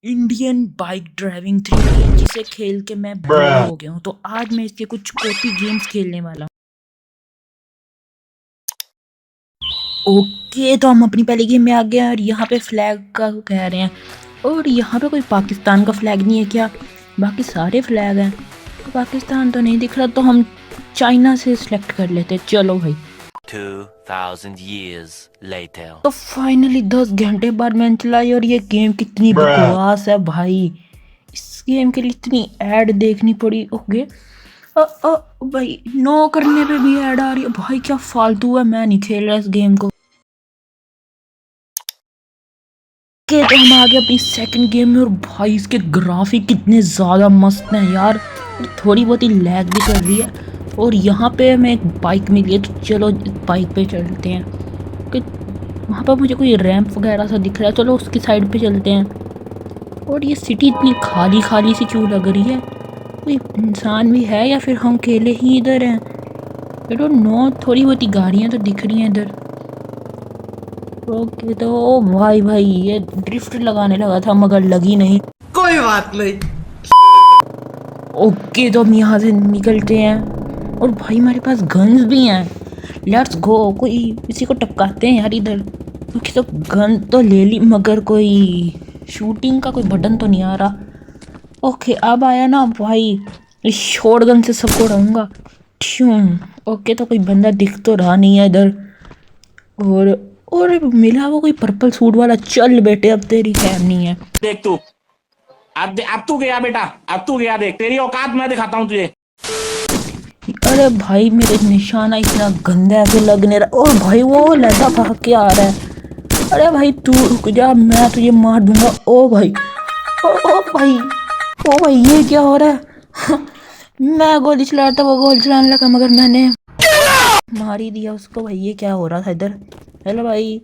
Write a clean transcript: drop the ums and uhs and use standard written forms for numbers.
Indian bike driving 3 जिसे खेल के मैं बोर हो गया हूँ। तो आज मैं इसके कुछ कॉपी गेम्स खेलने वाला हूँ। ओके, तो हम अपनी पहली गेम में आ गए हैं और यहाँ पे फ्लैग का कह रहे हैं और यहाँ पे कोई पाकिस्तान का फ्लैग नहीं है क्या? बाकी सारे फ्लैग हैं। तो पाकिस्तान तो नहीं दिख रहा, तो हम चाइना से सिलेक्ट कर लेते हैं। चलो भाई। 2000 years later. तो फाइनली 10 घंटे बाद मैंने चलाई और ये गेम कितनी बकवास है भाई। इस गेम के लिए इतनी ऐड देखनी पड़ी। ओके भाई, नो करने पे भी ऐड आ रही है भाई, क्या फालतू है। मैं नहीं खेल रहा इस गेम को। तो हम आ गए अपनी सेकंड गेम में और भाई इसके ग्राफिक कितने ज़्यादा मस्त हैं यार। थोड़ी बहुत ही लैग भी कर रही है। और यहाँ पे हमें एक बाइक मिली है, तो चलो बाइक पे चलते हैं। कि वहाँ पर मुझे कोई रैंप वगैरह सा दिख रहा है, चलो उसकी साइड पे चलते हैं। और ये सिटी इतनी खाली खाली सी क्यों लग रही है? कोई इंसान भी है या फिर हम अकेले ही इधर हैं? I don't know. थोड़ी बहुत ही गाड़ियाँ तो दिख रही हैं इधर। ओके, तो ओ भाई ये ड्रिफ्ट लगाने लगा था मगर लगी नहीं। कोई बात नहीं। ओके, तो हम यहाँ से निकलते हैं और भाई हमारे पास गन्स भी हैं। Let's go. कोई किसी को टपकाते हैं यार इधर, क्योंकि तो गन तो ले ली मगर कोई शूटिंग का कोई बटन तो नहीं आ रहा। ओके, अब आया ना भाई। इस शॉटगन से सबको रहूँगा। ओके, तो कोई बंदा दिख तो रहा नहीं है इधर। और मिला वो कोई पर्पल सूट वाला। चल बेटे, अब तेरी खैर नहीं है। देख तू, अब तू गया बेटा, अब तू गया। देख तेरी औकात मैं दिखाता हूँ तुझे। अरे भाई, मेरे निशाना इतना गंदा ऐसे लगने रहा। ओ भाई, वो लड़का भाग के आ रहा है। अरे भाई तू रुक जा, मैं तुझे मार दूंगा। ओ भाई, ओ भाई, ओ भाई, ये क्या हो रहा है? मैं गोली चला रहा था, वो गोली चलाने लगा मगर मैंने मार ही दिया उसको। भाई ये क्या हो रहा था इधर? हेलो भाई।